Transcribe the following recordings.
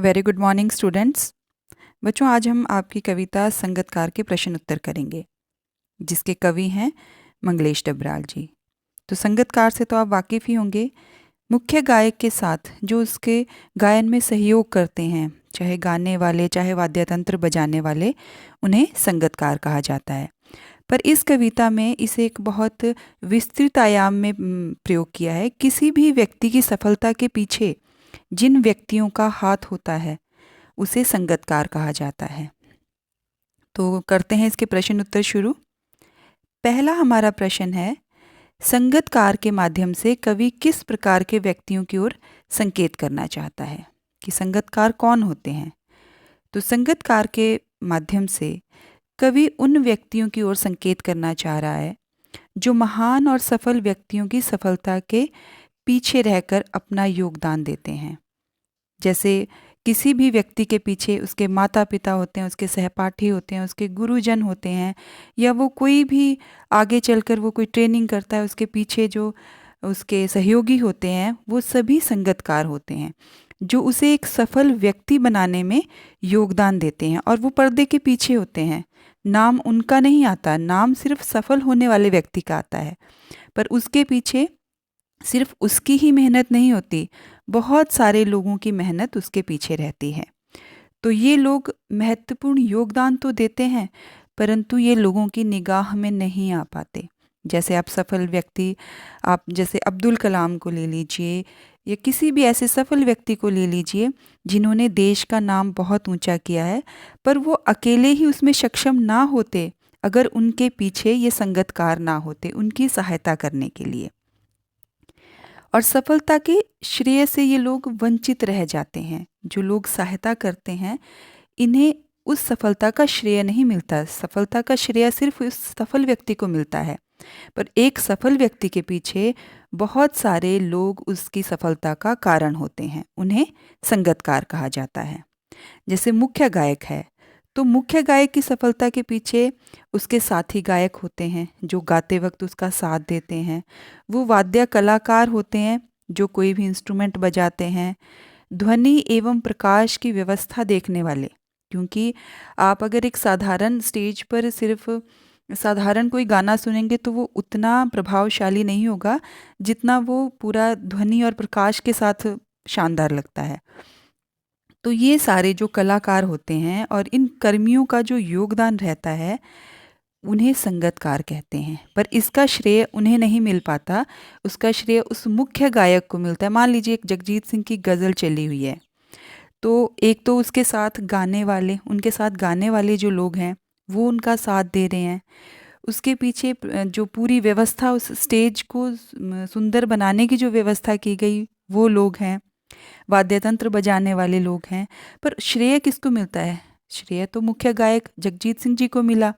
Very good morning students. बच्चों, आज हम आपकी कविता संगतकार के प्रश्न उत्तर करेंगे, जिसके कवि हैं मंगलेश डबराल जी। तो संगतकार से तो आप वाकिफ़ ही होंगे। मुख्य गायक के साथ जो उसके गायन में सहयोग करते हैं, चाहे गाने वाले चाहे वाद्य तंत्र बजाने वाले, उन्हें संगतकार कहा जाता है। पर इस कविता में इसे एक बहुत विस्तृत आयाम में प्रयोग किया है। किसी भी व्यक्ति की सफलता के पीछे जिन व्यक्तियों का हाथ होता है उसे संगतकार कहा जाता है। तो करते हैं इसके प्रश्न उत्तर शुरू। पहला हमारा प्रश्न है, संगतकार के माध्यम से कवि किस प्रकार के व्यक्तियों की ओर संकेत करना चाहता है कि संगतकार कौन होते हैं। तो संगतकार के माध्यम से कवि उन व्यक्तियों की ओर संकेत करना चाह रहा है जो महान और सफल व्यक्तियों की सफलता के पीछे रहकर अपना योगदान देते हैं। जैसे किसी भी व्यक्ति के पीछे उसके माता पिता होते हैं, उसके सहपाठी होते हैं, उसके गुरुजन होते हैं, या वो कोई भी आगे चलकर वो कोई ट्रेनिंग करता है, उसके पीछे जो उसके सहयोगी होते हैं वो सभी संगतकार होते हैं जो उसे एक सफल व्यक्ति बनाने में योगदान देते हैं। और वो पर्दे के पीछे होते हैं, नाम उनका नहीं आता, नाम सिर्फ सफल होने वाले व्यक्ति का आता है। पर उसके पीछे सिर्फ उसकी ही मेहनत नहीं होती, बहुत सारे लोगों की मेहनत उसके पीछे रहती है। तो ये लोग महत्वपूर्ण योगदान तो देते हैं, परंतु ये लोगों की निगाह में नहीं आ पाते। जैसे आप सफल व्यक्ति, आप जैसे अब्दुल कलाम को ले लीजिए, या किसी भी ऐसे सफल व्यक्ति को ले लीजिए जिन्होंने देश का नाम बहुत ऊंचा किया है, पर वो अकेले ही उसमें सक्षम ना होते अगर उनके पीछे ये संगतकार ना होते उनकी सहायता करने के लिए। और सफलता के श्रेय से ये लोग वंचित रह जाते हैं। जो लोग सहायता करते हैं, इन्हें उस सफलता का श्रेय नहीं मिलता। सफलता का श्रेय सिर्फ उस सफल व्यक्ति को मिलता है, पर एक सफल व्यक्ति के पीछे बहुत सारे लोग उसकी सफलता का कारण होते हैं, उन्हें संगतकार कहा जाता है। जैसे मुख्य गायक है, तो मुख्य गायक की सफलता के पीछे उसके साथी गायक होते हैं जो गाते वक्त उसका साथ देते हैं। वो वाद्य कलाकार होते हैं जो कोई भी इंस्ट्रूमेंट बजाते हैं। ध्वनि एवं प्रकाश की व्यवस्था देखने वाले, क्योंकि आप अगर एक साधारण स्टेज पर सिर्फ साधारण कोई गाना सुनेंगे तो वो उतना प्रभावशाली नहीं होगा जितना वो पूरा ध्वनि और प्रकाश के साथ शानदार लगता है। तो ये सारे जो कलाकार होते हैं और इन कर्मियों का जो योगदान रहता है, उन्हें संगतकार कहते हैं। पर इसका श्रेय उन्हें नहीं मिल पाता, उसका श्रेय उस मुख्य गायक को मिलता है। मान लीजिए एक जगजीत सिंह की गज़ल चली हुई है, तो एक तो उसके साथ गाने वाले, उनके साथ गाने वाले जो लोग हैं वो उनका साथ दे रहे हैं। उसके पीछे जो पूरी व्यवस्था, उस स्टेज को सुंदर बनाने की जो व्यवस्था की गई, वो लोग हैं। वाद्य तंत्र बजाने वाले लोग हैं। पर श्रेय किसको मिलता है? श्रेय तो मुख्य गायक जगजीत सिंह जी को मिला।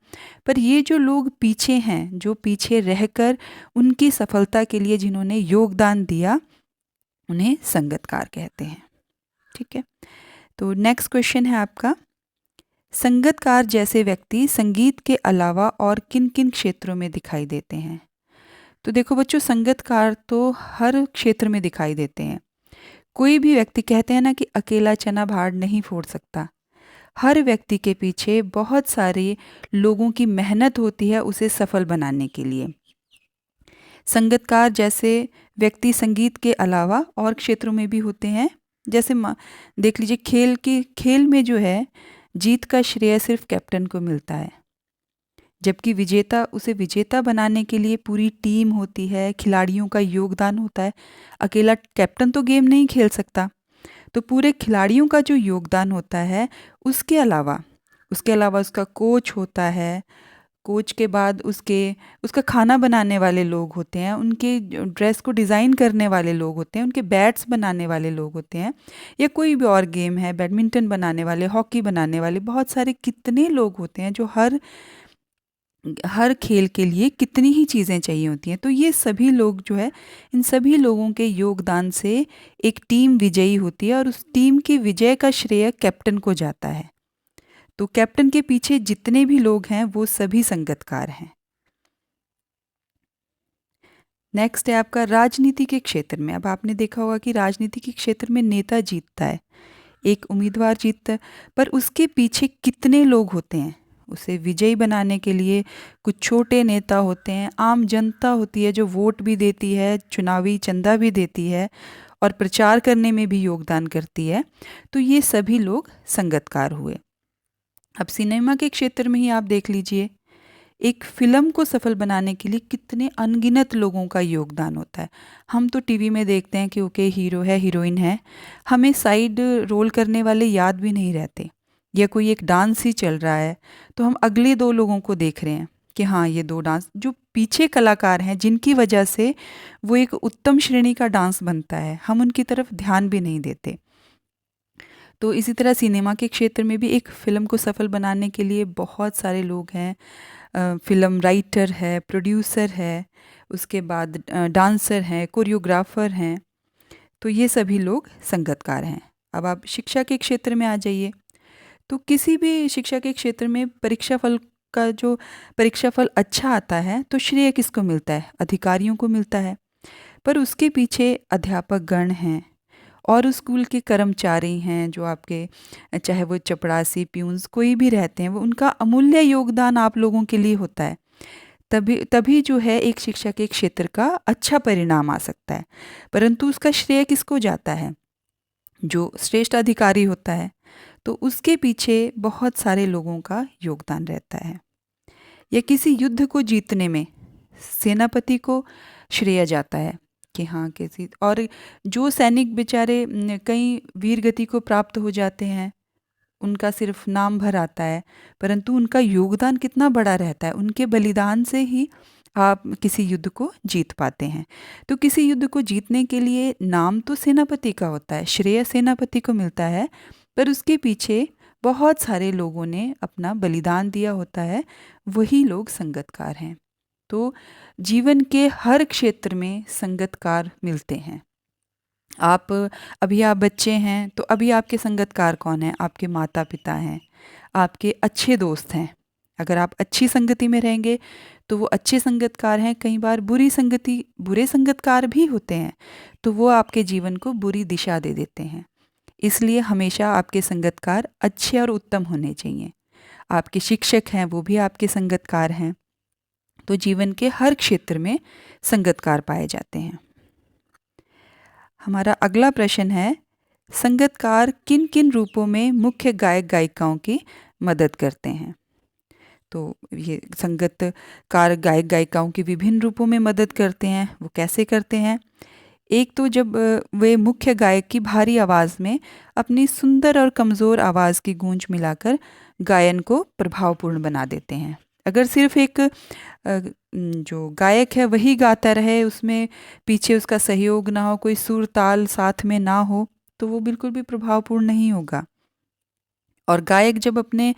पर ये जो लोग पीछे हैं, जो पीछे रहकर उनकी सफलता के लिए जिन्होंने योगदान दिया, उन्हें संगतकार कहते हैं। ठीक है, तो नेक्स्ट क्वेश्चन है आपका, संगतकार जैसे व्यक्ति संगीत के अलावा और किन किन क्षेत्रों में दिखाई देते हैं? तो देखो बच्चों, संगतकार तो हर क्षेत्र में दिखाई देते हैं। कोई भी व्यक्ति, कहते हैं ना कि अकेला चना भाड़ नहीं फोड़ सकता, हर व्यक्ति के पीछे बहुत सारे लोगों की मेहनत होती है उसे सफल बनाने के लिए। संगतकार जैसे व्यक्ति संगीत के अलावा और क्षेत्रों में भी होते हैं। जैसे देख लीजिए, खेल में जो है, जीत का श्रेय सिर्फ कैप्टन को मिलता है, जबकि विजेता, उसे विजेता बनाने के लिए पूरी टीम होती है, खिलाड़ियों का योगदान होता है। अकेला कैप्टन तो गेम नहीं खेल सकता, तो पूरे खिलाड़ियों का जो योगदान होता है, उसके अलावा उसका कोच होता है। कोच के बाद उसका खाना बनाने वाले लोग होते हैं, उनके ड्रेस को डिज़ाइन करने वाले लोग होते हैं, उनके बैट्स बनाने वाले लोग होते हैं, या कोई भी और गेम है, बैडमिंटन बनाने वाले, हॉकी बनाने वाले, बहुत सारे कितने लोग होते हैं जो हर हर खेल के लिए कितनी ही चीज़ें चाहिए होती हैं। तो ये सभी लोग जो है, इन सभी लोगों के योगदान से एक टीम विजयी होती है और उस टीम की विजय का श्रेय कैप्टन को जाता है। तो कैप्टन के पीछे जितने भी लोग हैं वो सभी संगतकार हैं। नेक्स्ट है आपका राजनीति के क्षेत्र में। अब आपने देखा होगा कि राजनीति के क्षेत्र में नेता जीतता है, एक उम्मीदवार जीतता है, पर उसके पीछे कितने लोग होते हैं उसे विजयी बनाने के लिए। कुछ छोटे नेता होते हैं, आम जनता होती है जो वोट भी देती है, चुनावी चंदा भी देती है और प्रचार करने में भी योगदान करती है। तो ये सभी लोग संगतकार हुए। अब सिनेमा के क्षेत्र में ही आप देख लीजिए, एक फिल्म को सफल बनाने के लिए कितने अनगिनत लोगों का योगदान होता है। हम तो टीवी में देखते हैं कि ओके हीरो है, हीरोइन है, हमें साइड रोल करने वाले याद भी नहीं रहते, या कोई एक डांस ही चल रहा है तो हम अगले दो लोगों को देख रहे हैं कि हाँ ये दो डांस, जो पीछे कलाकार हैं जिनकी वजह से वो एक उत्तम श्रेणी का डांस बनता है, हम उनकी तरफ ध्यान भी नहीं देते। तो इसी तरह सिनेमा के क्षेत्र में भी एक फ़िल्म को सफल बनाने के लिए बहुत सारे लोग हैं। फ़िल्म राइटर है, प्रोड्यूसर है, उसके बाद डांसर हैं, कोरियोग्राफर हैं, तो ये सभी लोग संगतकार हैं। अब आप शिक्षा के क्षेत्र में आ जाइए, तो किसी भी शिक्षा के क्षेत्र में परीक्षाफल का जो परीक्षाफल अच्छा आता है तो श्रेय किसको मिलता है? अधिकारियों को मिलता है। पर उसके पीछे अध्यापक गण हैं और उस स्कूल के कर्मचारी हैं जो आपके, चाहे वो चपरासी, प्यून्स कोई भी रहते हैं, वो उनका अमूल्य योगदान आप लोगों के लिए होता है। तभी तभी जो है एक शिक्षा के क्षेत्र का अच्छा परिणाम आ सकता है। परंतु उसका श्रेय किसको जाता है? जो श्रेष्ठ अधिकारी होता है, तो उसके पीछे बहुत सारे लोगों का योगदान रहता है। या किसी युद्ध को जीतने में सेनापति को श्रेय जाता है कि हाँ किसी, और जो सैनिक बेचारे कई वीर गति को प्राप्त हो जाते हैं, उनका सिर्फ नाम भर आता है, परंतु उनका योगदान कितना बड़ा रहता है, उनके बलिदान से ही आप किसी युद्ध को जीत पाते हैं। तो किसी युद्ध को जीतने के लिए नाम तो सेनापति का होता है, श्रेय सेनापति को मिलता है, पर उसके पीछे बहुत सारे लोगों ने अपना बलिदान दिया होता है, वही लोग संगतकार हैं। तो जीवन के हर क्षेत्र में संगतकार मिलते हैं। आप बच्चे हैं तो अभी आपके संगतकार कौन हैं? आपके माता पिता हैं, आपके अच्छे दोस्त हैं। अगर आप अच्छी संगति में रहेंगे तो वो अच्छे संगतकार हैं। कई बार बुरे संगतकार भी होते हैं, तो वो आपके जीवन को बुरी दिशा दे देते हैं। इसलिए हमेशा आपके संगतकार अच्छे और उत्तम होने चाहिए। आपके शिक्षक हैं, वो भी आपके संगतकार हैं। तो जीवन के हर क्षेत्र में संगतकार पाए जाते हैं। हमारा अगला प्रश्न है, संगतकार किन किन रूपों में मुख्य गायक गायिकाओं की मदद करते हैं? तो ये संगतकार गायक गायिकाओं की विभिन्न रूपों में मदद करते हैं। वो कैसे करते हैं? एक तो जब वे मुख्य गायक की भारी आवाज़ में अपनी सुंदर और कमज़ोर आवाज़ की गूंज मिलाकर गायन को प्रभावपूर्ण बना देते हैं। अगर सिर्फ एक जो गायक है वही गाता रहे, उसमें पीछे उसका सहयोग ना हो, कोई सुर ताल साथ में ना हो, तो वो बिल्कुल भी प्रभावपूर्ण नहीं होगा। और गायक जब अपने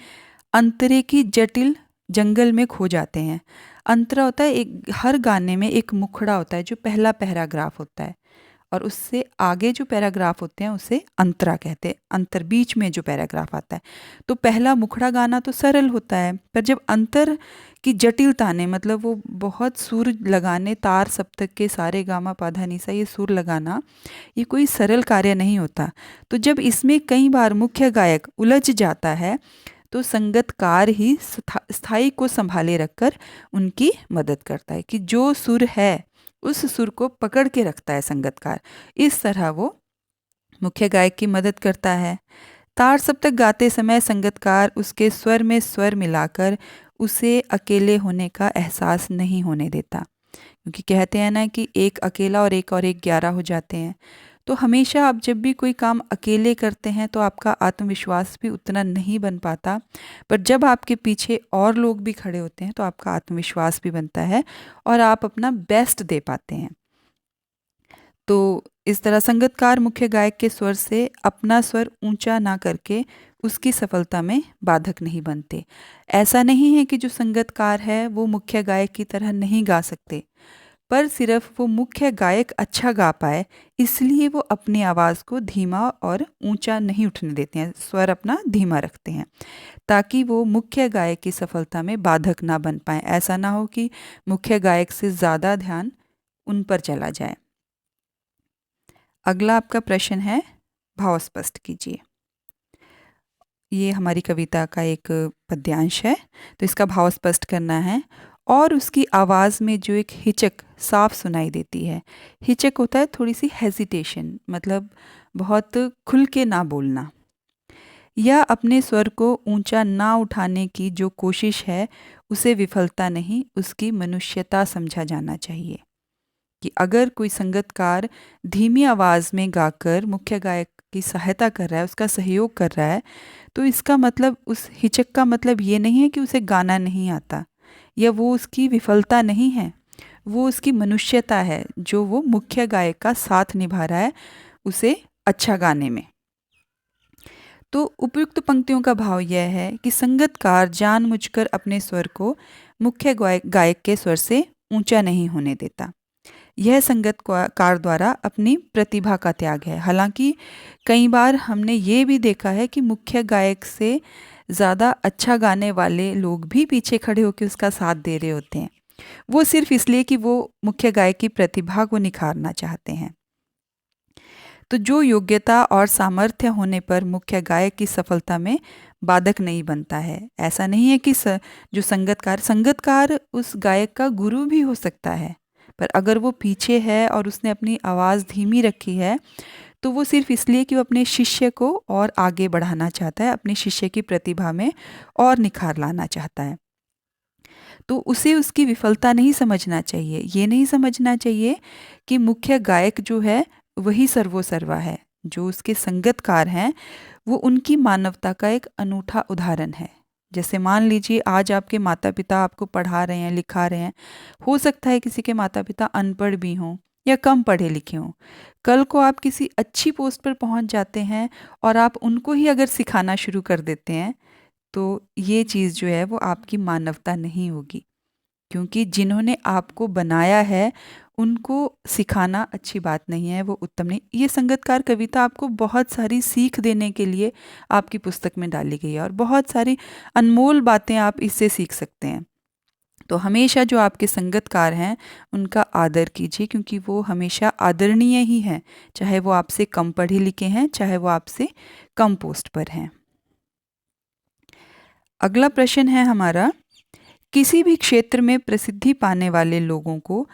अंतरे की जटिल जंगल में खो जाते हैं, अंतरा होता है एक, हर गाने में एक मुखड़ा होता है जो पहला पैराग्राफ होता है, और उससे आगे जो पैराग्राफ होते हैं उसे अंतरा कहते हैं। अंतर बीच में जो पैराग्राफ आता है, तो पहला मुखड़ा गाना तो सरल होता है, पर जब अंतर की जटिलता ने, मतलब वो बहुत सुर लगाने, तार सप्तक के सारे गामा पाधा निसा ये सुर लगाना, ये कोई सरल कार्य नहीं होता। तो जब इसमें कई बार मुख्य गायक उलझ जाता है, तो संगतकार ही स्थाई को संभाले रखकर उनकी मदद करता है कि जो सुर है उस सुर को पकड़ के रखता है संगतकार। इस तरह वो मुख्य गायक की मदद करता है। तार सप्तक गाते समय संगतकार उसके स्वर में स्वर मिलाकर उसे अकेले होने का एहसास नहीं होने देता, क्योंकि कहते हैं ना कि एक अकेला और एक 11 हो जाते हैं। तो हमेशा आप जब भी कोई काम अकेले करते हैं तो आपका आत्मविश्वास भी उतना नहीं बन पाता, पर जब आपके पीछे और लोग भी खड़े होते हैं तो आपका आत्मविश्वास भी बनता है और आप अपना बेस्ट दे पाते हैं। तो इस तरह संगतकार मुख्य गायक के स्वर से अपना स्वर ऊंचा ना करके उसकी सफलता में बाधक नहीं बनते। ऐसा नहीं है कि जो संगतकार है वो मुख्य गायक की तरह नहीं गा सकते, पर सिर्फ वो मुख्य गायक अच्छा गा पाए इसलिए वो अपनी आवाज़ को धीमा और ऊंचा नहीं उठने देते हैं, स्वर अपना धीमा रखते हैं, ताकि वो मुख्य गायक की सफलता में बाधक ना बन पाए। ऐसा ना हो कि मुख्य गायक से ज़्यादा ध्यान उन पर चला जाए। अगला आपका प्रश्न है, भाव स्पष्ट कीजिए। ये हमारी कविता का एक पद्यांश है, तो इसका भाव स्पष्ट करना है। और उसकी आवाज़ में जो एक हिचक साफ सुनाई देती है। हिचक होता है थोड़ी सी हेजिटेशन, मतलब बहुत खुल के ना बोलना, या अपने स्वर को ऊंचा ना उठाने की जो कोशिश है उसे विफलता नहीं, उसकी मनुष्यता समझा जाना चाहिए। कि अगर कोई संगीतकार धीमी आवाज़ में गाकर मुख्य गायक की सहायता कर रहा है, उसका सहयोग कर रहा है, तो इसका मतलब, उस हिचक का मतलब ये नहीं है कि उसे गाना नहीं आता, या वो उसकी विफलता नहीं है, वो उसकी मनुष्यता है जो वो मुख्य गायक का साथ निभा रहा है उसे अच्छा गाने में। तो उपयुक्त पंक्तियों का भाव यह है कि संगीतकार जानबूझकर अपने स्वर को मुख्य गायक के स्वर से ऊंचा नहीं होने देता। यह संगीतकार द्वारा अपनी प्रतिभा का त्याग है। हालांकि कई बार हमने ये भी देखा है कि मुख्य गायक से ज़्यादा अच्छा गाने वाले लोग भी पीछे खड़े होकर उसका साथ दे रहे होते हैं, वो सिर्फ इसलिए कि वो मुख्य गायक की प्रतिभा को निखारना चाहते हैं। तो जो योग्यता और सामर्थ्य होने पर मुख्य गायक की सफलता में बाधक नहीं बनता है। ऐसा नहीं है कि जो संगीतकार उस गायक का गुरु भी हो सकता है, पर अगर वो पीछे है और उसने अपनी आवाज़ धीमी रखी है, तो वो सिर्फ इसलिए कि वो अपने शिष्य को और आगे बढ़ाना चाहता है, अपने शिष्य की प्रतिभा में और निखार लाना चाहता है। तो उसे उसकी विफलता नहीं समझना चाहिए। ये नहीं समझना चाहिए कि मुख्य गायक जो है वही सर्वोसर्वा है। जो उसके संगीतकार हैं वो उनकी मानवता का एक अनूठा उदाहरण है। जैसे मान लीजिए आज आपके माता पिता आपको पढ़ा रहे हैं, लिखा रहे हैं। हो सकता है किसी के माता पिता अनपढ़ भी हों या कम पढ़े लिखे हों। कल को आप किसी अच्छी पोस्ट पर पहुंच जाते हैं और आप उनको ही अगर सिखाना शुरू कर देते हैं, तो ये चीज़ जो है वो आपकी मानवता नहीं होगी। क्योंकि जिन्होंने आपको बनाया है उनको सिखाना अच्छी बात नहीं है, वो उत्तम नहीं। ये संगीतकार कविता आपको बहुत सारी सीख देने के लिए आपकी पुस्तक में डाली गई है और बहुत सारी अनमोल बातें आप इससे सीख सकते हैं। तो हमेशा जो आपके संगीतकार हैं उनका आदर कीजिए, क्योंकि वो हमेशा आदरणीय ही हैं, चाहे वो आपसे कम पढ़े लिखे हैं, चाहे वो आपसे कम पोस्ट पर हैं। अगला प्रश्न है हमारा, किसी भी क्षेत्र में प्रसिद्धि पाने वाले लोगों को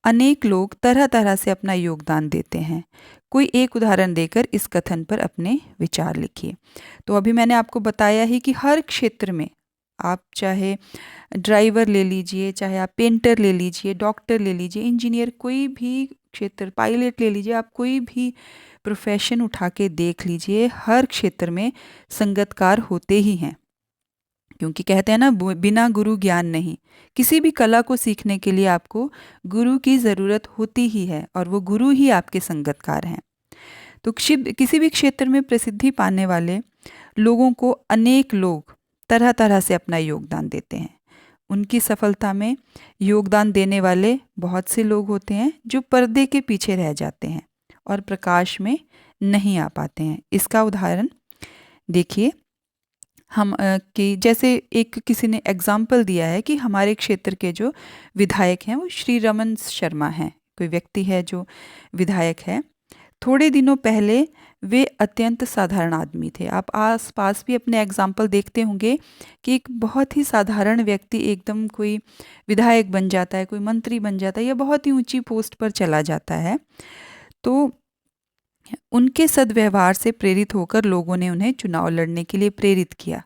अनेक लोग तरह तरह से अपना योगदान देते हैं। कोई एक उदाहरण देकर इस कथन पर अपने विचार लिखिए। तो अभी मैंने आपको बताया ही कि हर क्षेत्र में, आप चाहे ड्राइवर ले लीजिए, चाहे आप पेंटर ले लीजिए, डॉक्टर ले लीजिए, इंजीनियर, कोई भी क्षेत्र, पायलट ले लीजिए, आप कोई भी प्रोफेशन उठा के देख लीजिए, हर क्षेत्र में संगीतकार होते ही हैं। क्योंकि कहते हैं ना, बिना गुरु ज्ञान नहीं। किसी भी कला को सीखने के लिए आपको गुरु की ज़रूरत होती ही है, और वो गुरु ही आपके संगीतकार हैं। तो किसी भी क्षेत्र में प्रसिद्धि पाने वाले लोगों को अनेक लोग तरह तरह से अपना योगदान देते हैं। उनकी सफलता में योगदान देने वाले बहुत से लोग होते हैं जो पर्दे के पीछे रह जाते हैं और प्रकाश में नहीं आ पाते हैं। इसका उदाहरण देखिए, हम कि जैसे एक किसी ने एग्जाम्पल दिया है कि हमारे क्षेत्र के जो विधायक हैं वो श्री रमन शर्मा हैं। कोई व्यक्ति है जो विधायक है। थोड़े दिनों पहले वे अत्यंत साधारण आदमी थे। आप आस-पास भी अपने एग्जाम्पल देखते होंगे कि एक बहुत ही साधारण व्यक्ति एकदम कोई विधायक बन जाता है, कोई मंत्री बन जाता है या बहुत ही ऊंची पोस्ट पर चला जाता है। तो उनके सद्व्यवहार से प्रेरित होकर लोगों ने उन्हें चुनाव लड़ने के लिए प्रेरित किया।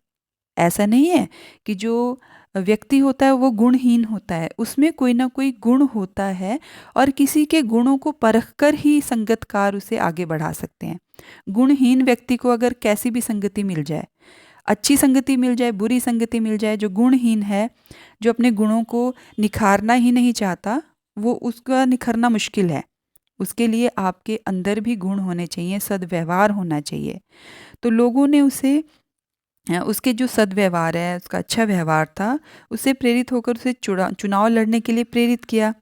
ऐसा नहीं है कि जो व्यक्ति होता है वो गुणहीन होता है, उसमें कोई ना कोई गुण होता है और किसी के गुणों को परखकर ही संगीतकार उसे आगे बढ़ा सकते हैं। गुणहीन व्यक्ति को अगर कैसी भी संगति मिल जाए, अच्छी संगति मिल जाए, बुरी संगति मिल जाए, जो गुणहीन है, जो अपने गुणों को निखारना ही नहीं चाहता, वो उसका निखरना मुश्किल है। उसके लिए आपके अंदर भी गुण होने चाहिए, सद्व्यवहार होना चाहिए। तो लोगों ने उसे, उसके जो सद्व्यवहार है, उसका अच्छा व्यवहार था, उससे प्रेरित होकर उसे चुनाव लड़ने के लिए प्रेरित किया।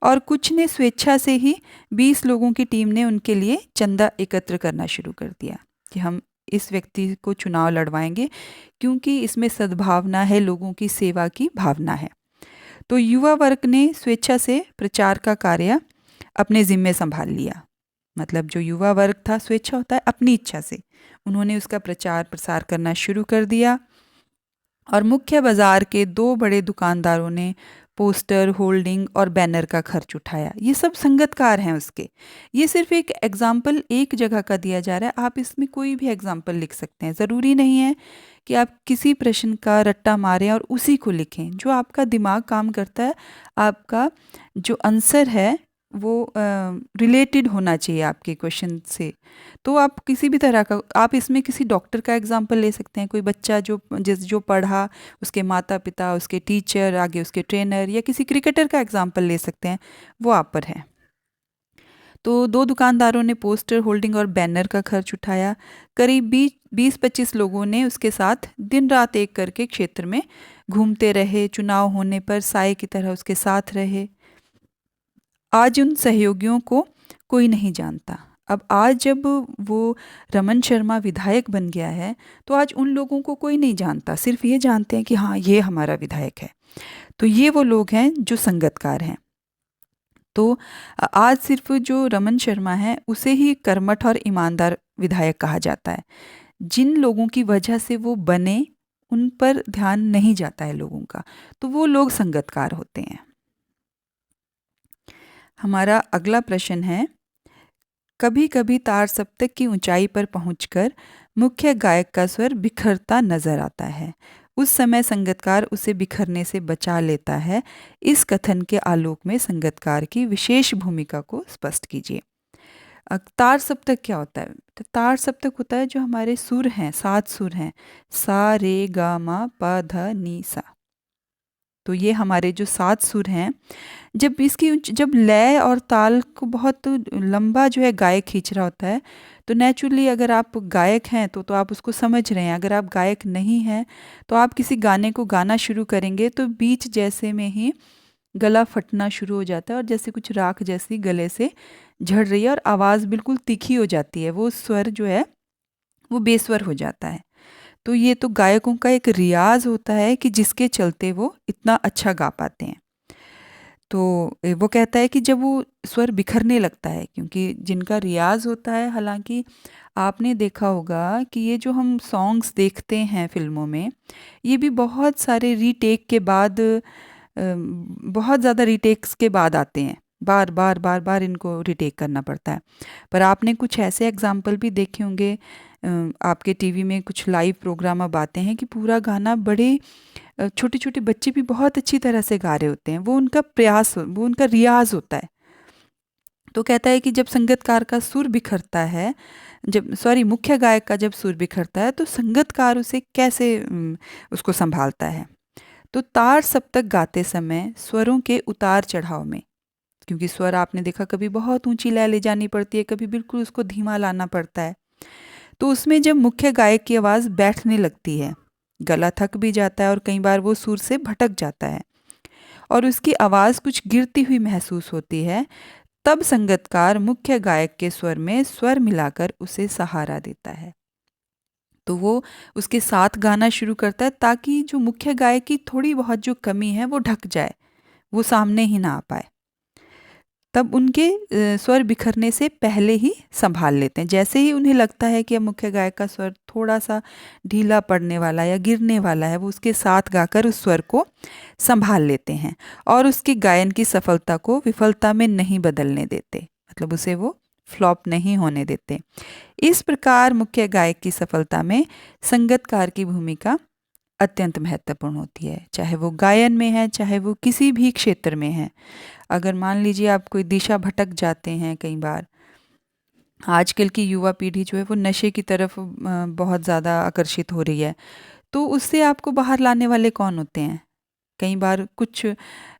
और कुछ ने स्वेच्छा से ही 20 लोगों की टीम ने उनके लिए चंदा एकत्र करना शुरू कर दिया कि हम इस व्यक्ति को चुनाव लड़वाएंगे क्योंकि इसमें सद्भावना है, लोगों की सेवा की भावना है। तो युवा वर्ग ने स्वेच्छा से प्रचार का कार्य अपने जिम्मे संभाल लिया। मतलब जो युवा वर्ग था, स्वेच्छा होता है अपनी इच्छा से, उन्होंने उसका प्रचार प्रसार करना शुरू कर दिया और मुख्य बाजार के 2 बड़े दुकानदारों ने पोस्टर, होल्डिंग और बैनर का खर्च उठाया। ये सब संगतकार हैं उसके। ये सिर्फ एक एग्जाम्पल एक जगह का दिया जा रहा है, आप इसमें कोई भी एग्जाम्पल लिख सकते हैं। ज़रूरी नहीं है कि आप किसी प्रश्न का रट्टा मारें और उसी को लिखें। जो आपका दिमाग काम करता है, आपका जो आंसर है वो रिलेटेड होना चाहिए आपके क्वेश्चन से। तो आप किसी भी तरह का, आप इसमें किसी डॉक्टर का एग्जाम्पल ले सकते हैं, कोई बच्चा जो पढ़ा, उसके माता पिता, उसके टीचर, आगे उसके ट्रेनर, या किसी क्रिकेटर का एग्जाम्पल ले सकते हैं, वो आप पर है। तो 2 दुकानदारों ने पोस्टर, होल्डिंग और बैनर का खर्च उठाया। करीब 20-25 लोगों ने उसके साथ दिन रात एक करके क्षेत्र में घूमते रहे, चुनाव होने पर साए की तरह उसके साथ रहे। आज उन सहयोगियों को कोई नहीं जानता। अब आज जब वो रमन शर्मा विधायक बन गया है, तो आज उन लोगों को कोई नहीं जानता, सिर्फ ये जानते हैं कि हाँ, ये हमारा विधायक है। तो ये वो लोग हैं जो संगतकार हैं। तो आज सिर्फ जो रमन शर्मा है, उसे ही कर्मठ और ईमानदार विधायक कहा जाता है। जिन लोगों की वजह से वो बने, उन पर ध्यान नहीं जाता है लोगों का, तो वो लोग संगतकार होते हैं। हमारा अगला प्रश्न है, कभी कभी तार सप्तक की ऊंचाई पर पहुंचकर मुख्य गायक का स्वर बिखरता नजर आता है। उस समय संगतकार उसे बिखरने से बचा लेता है। इस कथन के आलोक में संगतकार की विशेष भूमिका को स्पष्ट कीजिए। तार सप्तक क्या होता है? तो तार सप्तक होता है जो हमारे सुर हैं, 7 सुर हैं, सा रे गा मा पा धा नी सा। तो ये हमारे जो 7 सुर हैं, जब लय और ताल को बहुत लंबा जो है गायक खींच रहा होता है, तो नेचुरली अगर आप गायक हैं तो आप उसको समझ रहे हैं। अगर आप गायक नहीं हैं, तो आप किसी गाने को गाना शुरू करेंगे तो बीच जैसे में ही गला फटना शुरू हो जाता है, और जैसे कुछ राख जैसी गले से झड़ रही है और आवाज़ बिल्कुल तीखी हो जाती है। वो स्वर जो है वो बेस्वर हो जाता है। तो ये तो गायकों का एक रियाज होता है कि जिसके चलते वो इतना अच्छा गा पाते हैं। तो वो कहता है कि जब वो स्वर बिखरने लगता है, क्योंकि जिनका रियाज होता है, हालांकि आपने देखा होगा कि ये जो हम सॉन्ग्स देखते हैं फिल्मों में, ये भी बहुत सारे रीटेक के बाद, बहुत ज़्यादा रीटेक्स के बाद आते हैं। बार बार बार बार इनको रीटेक करना पड़ता है। पर आपने कुछ ऐसे एग्जाम्पल भी देखे होंगे, आपके टीवी में कुछ लाइव प्रोग्राम अब आते हैं कि पूरा गाना बड़े छोटे छोटे बच्चे भी बहुत अच्छी तरह से गा रहे होते हैं। वो उनका प्रयास, वो उनका रियाज होता है। तो कहता है कि जब संगतकार का सुर बिखरता है, मुख्य गायक का जब सुर बिखरता है, तो संगतकार उसे कैसे उसको संभालता है। तो तार सप्तक गाते समय स्वरों के उतार चढ़ाव में, क्योंकि स्वर आपने देखा कभी बहुत ऊंची लय ले जानी पड़ती है, कभी बिल्कुल उसको धीमा लाना पड़ता है। तो उसमें जब मुख्य गायक की आवाज़ बैठने लगती है, गला थक भी जाता है और कई बार वो सुर से भटक जाता है और उसकी आवाज़ कुछ गिरती हुई महसूस होती है, तब संगतकार मुख्य गायक के स्वर में स्वर मिलाकर उसे सहारा देता है। तो वो उसके साथ गाना शुरू करता है ताकि जो मुख्य गायक की थोड़ी बहुत जो कमी है वो ढक जाए, वो सामने ही ना आ पाए। तब उनके स्वर बिखरने से पहले ही संभाल लेते हैं। जैसे ही उन्हें लगता है कि अब मुख्य गायक का स्वर थोड़ा सा ढीला पड़ने वाला या गिरने वाला है, वो उसके साथ गाकर उस स्वर को संभाल लेते हैं और उसकी गायन की सफलता को विफलता में नहीं बदलने देते, मतलब उसे वो फ्लॉप नहीं होने देते। इस प्रकार मुख्य गायक की सफलता में संगतकार की भूमिका अत्यंत महत्वपूर्ण होती है, चाहे वो गायन में है, चाहे वो किसी भी क्षेत्र में है। अगर मान लीजिए आप कोई दिशा भटक जाते हैं, कई बार आजकल की युवा पीढ़ी जो है वो नशे की तरफ बहुत ज़्यादा आकर्षित हो रही है, तो उससे आपको बाहर लाने वाले कौन होते हैं? कई बार कुछ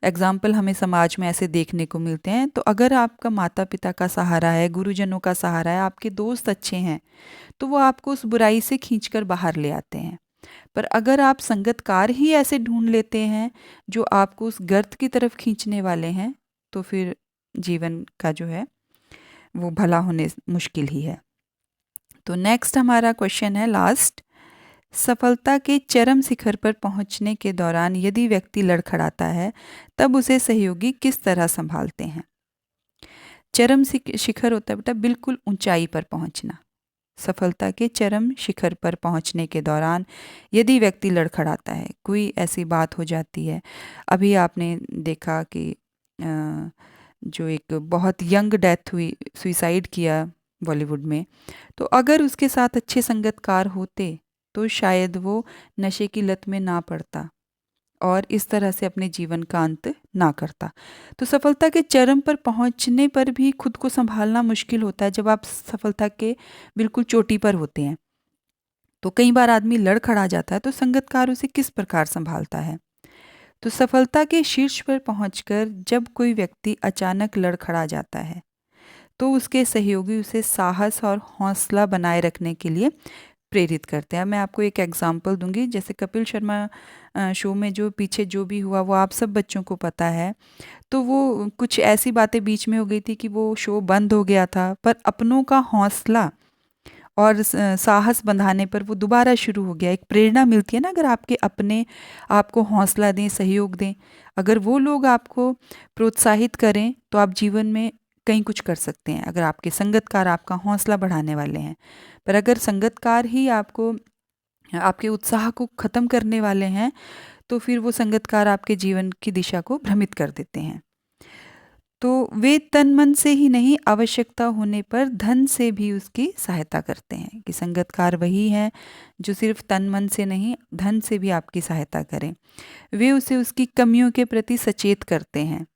एग्जाम्पल हमें समाज में ऐसे देखने को मिलते हैं। तो अगर आपका माता पिता का सहारा है, गुरुजनों का सहारा है, आपके दोस्त अच्छे हैं, तो वो आपको उस बुराई से खींचकर बाहर ले आते हैं। पर अगर आप संगतकार ही ऐसे ढूंढ लेते हैं जो आपको उस गर्त की तरफ खींचने वाले हैं, तो फिर जीवन का जो है वो भला होने मुश्किल ही है। तो नेक्स्ट हमारा क्वेश्चन है लास्ट, सफलता के चरम शिखर पर पहुंचने के दौरान यदि व्यक्ति लड़खड़ाता है, तब उसे सहयोगी किस तरह संभालते हैं? चरम शिखर होता है बेटा बिल्कुल ऊंचाई पर पहुंचना। सफलता के चरम शिखर पर पहुंचने के दौरान यदि व्यक्ति लड़खड़ाता है, कोई ऐसी बात हो जाती है। अभी आपने देखा कि जो एक बहुत यंग डेथ हुई, सुसाइड किया बॉलीवुड में, तो अगर उसके साथ अच्छे संगतकार होते तो शायद वो नशे की लत में ना पड़ता और इस तरह से अपने जीवन का अंत ना करता। तो सफलता के चरम पर पहुंचने पर भी खुद को संभालना मुश्किल होता है। जब आप सफलता के बिल्कुल चोटी पर होते हैं तो कई बार आदमी लड़खड़ा जाता है, तो संगतकार उसे किस प्रकार संभालता है? तो सफलता के शीर्ष पर पहुंचकर जब कोई व्यक्ति अचानक लड़खड़ा जाता है तो उसके सहयोगी उसे साहस और हौसला बनाए रखने के लिए प्रेरित करते हैं। मैं आपको एक एग्जांपल दूंगी, जैसे कपिल शर्मा शो में जो पीछे जो भी हुआ वो आप सब बच्चों को पता है। तो वो कुछ ऐसी बातें बीच में हो गई थी कि वो शो बंद हो गया था, पर अपनों का हौसला और साहस बंधाने पर वो दोबारा शुरू हो गया। एक प्रेरणा मिलती है ना, अगर आपके अपने आपको हौसला दें, सहयोग दें, अगर वो लोग आपको प्रोत्साहित करें तो आप जीवन में कहीं कुछ कर सकते हैं, अगर आपके संगतकार आपका हौसला बढ़ाने वाले हैं। पर अगर संगतकार ही आपको आपके उत्साह को ख़त्म करने वाले हैं तो फिर वो संगतकार आपके जीवन की दिशा को भ्रमित कर देते हैं। तो वे तन मन से ही नहीं, आवश्यकता होने पर धन से भी उसकी सहायता करते हैं, कि संगतकार वही हैं जो सिर्फ तन मन से नहीं, धन से भी आपकी सहायता करें। वे उसे उसकी कमियों के प्रति सचेत करते हैं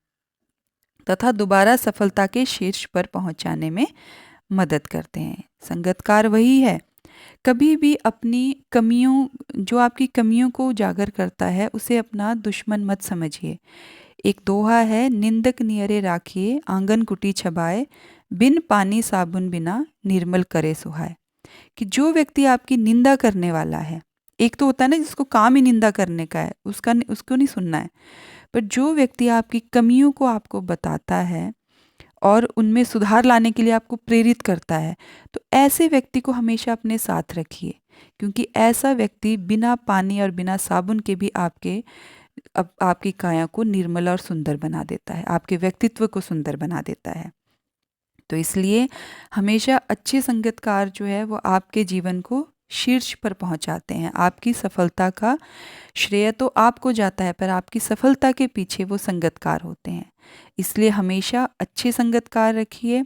तथा दोबारा सफलता के शीर्ष पर पहुंचाने में मदद करते हैं। संगतकार वही है, कभी भी अपनी कमियों, जो आपकी कमियों को उजागर करता है, उसे अपना दुश्मन मत समझिए। एक दोहा है, निंदक नियरे राखिए, आंगन कुटी छबाए, बिन पानी साबुन बिना निर्मल करे सुहाए। कि जो व्यक्ति आपकी निंदा करने वाला है, एक तो होता है ना जिसको काम ही निंदा करने का है, उसको नहीं सुनना है, पर जो व्यक्ति आपकी कमियों को आपको बताता है और उनमें सुधार लाने के लिए आपको प्रेरित करता है, तो ऐसे व्यक्ति को हमेशा अपने साथ रखिए, क्योंकि ऐसा व्यक्ति बिना पानी और बिना साबुन के भी आपकी काया को निर्मल और सुंदर बना देता है, आपके व्यक्तित्व को सुंदर बना देता है। तो इसलिए हमेशा अच्छे संगतकार जो है वो आपके जीवन को शीर्ष पर पहुंचाते हैं। आपकी सफलता का श्रेय तो आपको जाता है, पर आपकी सफलता के पीछे वो संगतकार होते हैं। इसलिए हमेशा अच्छे संगतकार रखिए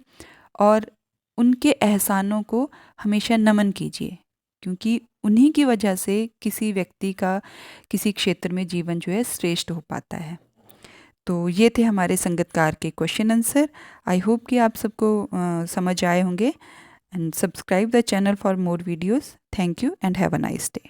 और उनके एहसानों को हमेशा नमन कीजिए, क्योंकि उन्हीं की वजह से किसी व्यक्ति का किसी क्षेत्र में जीवन जो है श्रेष्ठ हो पाता है। तो ये थे हमारे संगतकार के क्वेश्चन आंसर। आई होप कि आप सबको समझ आए होंगे। And subscribe the channel for more videos. Thank you and have a nice day.